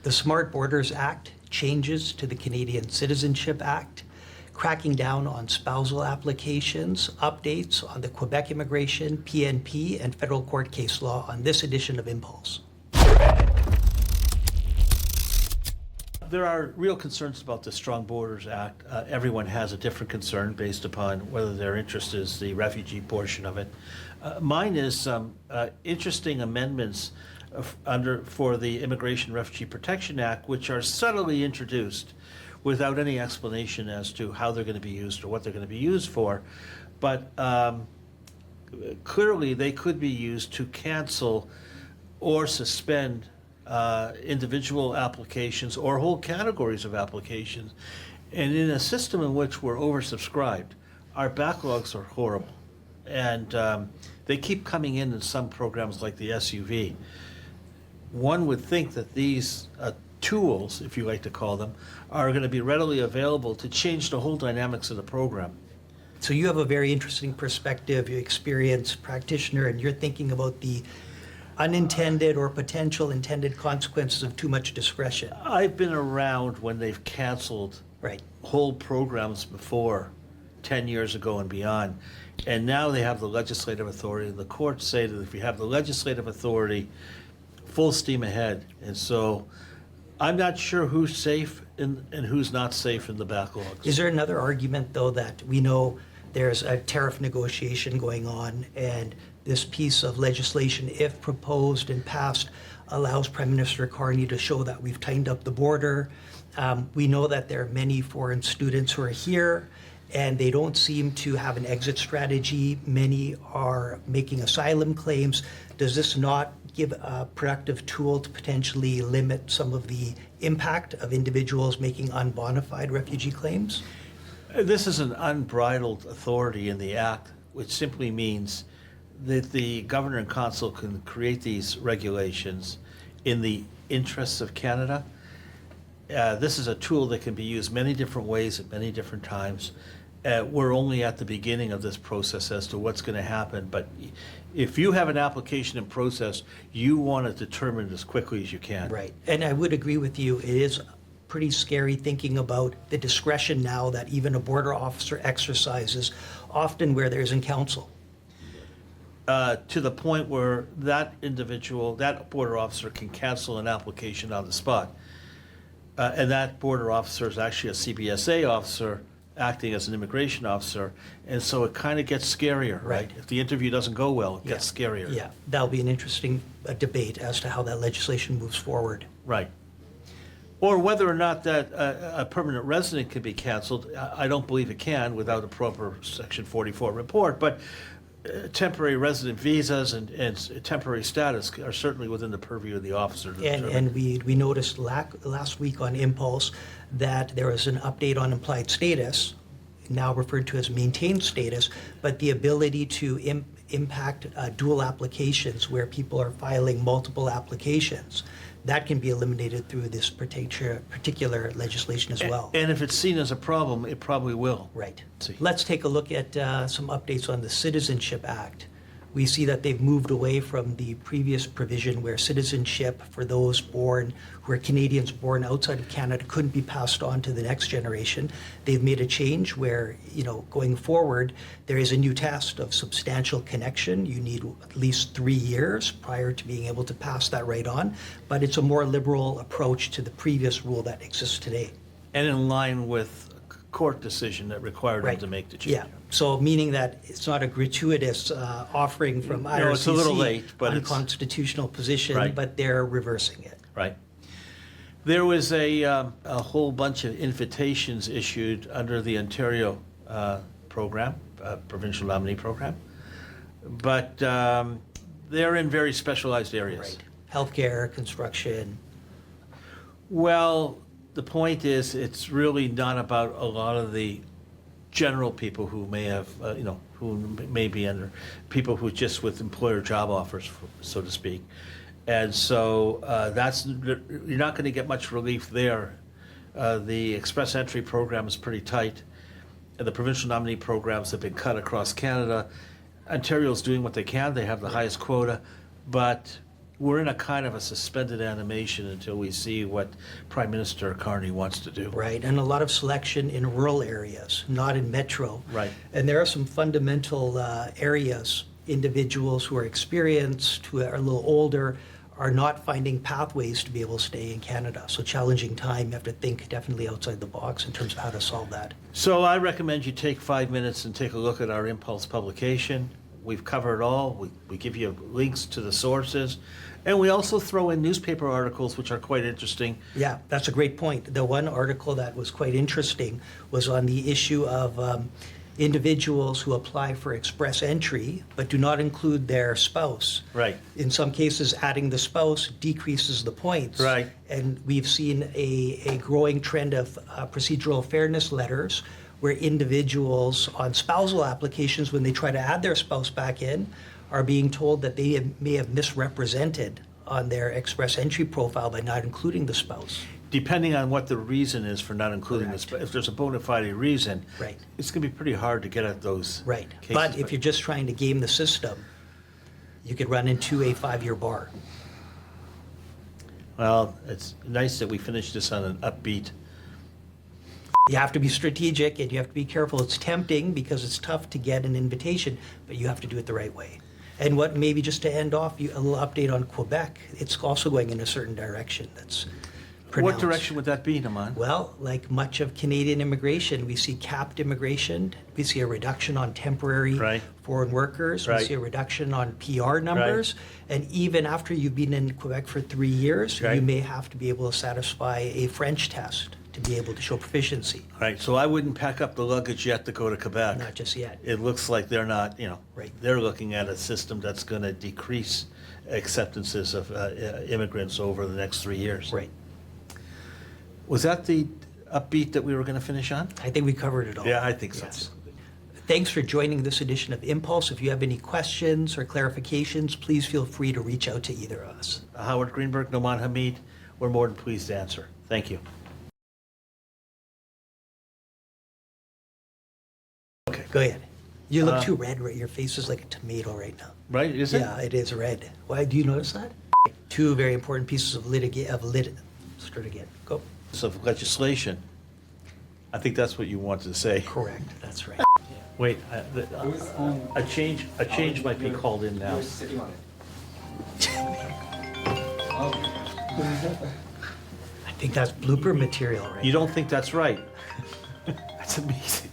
The Smart Borders Act changes to the Canadian Citizenship Act, cracking down on spousal applications, updates on the Quebec Immigration, PNP, and federal court case law on this edition of ImmPulse. There are real concerns about the Strong Borders Act. Everyone has a different concern based upon whether their interest is the refugee portion of it. Mine is some interesting amendments for the Immigration Refugee Protection Act, which are subtly introduced without any explanation as to how they're going to be used or what they're going to be used for. But clearly they could be used to cancel or suspend individual applications or whole categories of applications. And in a system in which we're oversubscribed, our backlogs are horrible. And they keep coming in some programs like the SUV. One would think that these tools, if you like to call them, are going to be readily available to change the whole dynamics of the program. So you have a very interesting perspective, you're an experienced practitioner, and you're thinking about the unintended or potential intended consequences of too much discretion. I've been around when they've canceled whole programs before, 10 years ago and beyond, and now they have the legislative authority. The courts say that if you have the legislative authority, full steam ahead. And so I'm not sure who's safe and who's not safe in the backlogs. Is there another argument, though, that we know there's a tariff negotiation going on, and this piece of legislation, if proposed and passed, allows Prime Minister Carney to show that we've tightened up the border. We know that there are many foreign students who are here, and they don't seem to have an exit strategy. Many are making asylum claims. Does this not give a productive tool to potentially limit some of the impact of individuals making unbonafide refugee claims? This is an unbridled authority in the Act, which simply means that the Governor and Council can create these regulations in the interests of Canada. This is a tool that can be used many different ways at many different times. We're only at the beginning of this process as to what's going to happen, but if you have an application in process, you want it determined as quickly as you can. Right, and I would agree with you. It is pretty scary thinking about the discretion now that even a border officer exercises, often where there isn't counsel. To the point where that individual, that border officer, can cancel an application on the spot. And that border officer is actually a CBSA officer acting as an immigration officer, and so it kind of gets scarier, right? If the interview doesn't go well, it gets scarier. Yeah, that'll be an interesting debate as to how that legislation moves forward. Right. Or whether or not that a permanent resident can be canceled. I don't believe it can without a proper Section 44 report, but temporary resident visas and temporary status are certainly within the purview of the officer. And we noticed last week on ImmPulse that there was an update on implied status, now referred to as maintained status, but the ability to impact dual applications where people are filing multiple applications. That can be eliminated through this particular legislation as well. And if it's seen as a problem, it probably will. Right. Let's take a look at some updates on the Citizenship Act. We see that they've moved away from the previous provision where citizenship for those born who are Canadians born outside of Canada couldn't be passed on to the next generation. They've made a change where, going forward, there is a new test of substantial connection. You need at least 3 years prior to being able to pass that right on, but it's a more liberal approach to the previous rule that exists today. And in line with a court decision that required them to make the change. Yeah. So meaning that it's not a gratuitous offering from IRCC, no, it's a little late, but unconstitutional position, but they're reversing it. Right. There was a whole bunch of invitations issued under the Ontario program, provincial nominee program, but they're in very specialized areas. Right. Healthcare, construction. Well, the point is, it's really not about a lot of the general people who may have, who may be under, people who just with employer job offers, so to speak. And so you're not going to get much relief there. The express entry program is pretty tight. And the provincial nominee programs have been cut across Canada. Ontario's doing what they can. They have the highest quota, but we're in a kind of a suspended animation until we see what Prime Minister Carney wants to do. Right, and a lot of selection in rural areas, not in metro. Right. And there are some fundamental areas, individuals who are experienced, who are a little older, are not finding pathways to be able to stay in Canada. So challenging time, you have to think definitely outside the box in terms of how to solve that. So I recommend you take 5 minutes and take a look at our ImmPulse publication. We've covered it all. We give you links to the sources. And we also throw in newspaper articles, which are quite interesting. Yeah, that's a great point. The one article that was quite interesting was on the issue of individuals who apply for express entry but do not include their spouse. Right. In some cases, adding the spouse decreases the points. Right. And we've seen a growing trend of procedural fairness letters where individuals on spousal applications, when they try to add their spouse back in, are being told that they may have misrepresented on their express entry profile by not including the spouse. Depending on what the reason is for not including Correct. this, if there's a bona fide reason, Right. it's going to be pretty hard to get at those Right. cases. But if you're just trying to game the system, you could run into a 5-year bar. Well, it's nice that we finished this on an upbeat. You have to be strategic and you have to be careful. It's tempting because it's tough to get an invitation, but you have to do it the right way. And what maybe just to end off, a little update on Quebec. It's also going in a certain direction that's pronounced. What direction would that be, Naman? Well, like much of Canadian immigration, we see capped immigration. We see a reduction on temporary Right. foreign workers. Right. We see a reduction on PR numbers. And even after you've been in Quebec for 3 years, Right. you may have to be able to satisfy a French test to be able to show proficiency. Right, so I wouldn't pack up the luggage yet to go to Quebec. Not just yet. It looks like they're not, Right. they're looking at a system that's going to decrease acceptances of immigrants over the next 3 years. Right. Was that the upbeat that we were going to finish on? I think we covered it all. Yeah, I think so. Yes. Thanks for joining this edition of ImmPulse. If you have any questions or clarifications, please feel free to reach out to either of us. Howard Greenberg, Noman Hameed, we're more than pleased to answer. Thank you. Okay. Go ahead. You look too red, right? Your face is like a tomato right now. Right, is it? Yeah, it is red. Why, do you notice that? Two very important pieces of start again. Go. Of legislation. I think that's what you wanted to say. Correct, that's right. Wait, a change might be called in now. You're sitting on it. I think that's blooper material, right? You don't think that's right? That's amazing.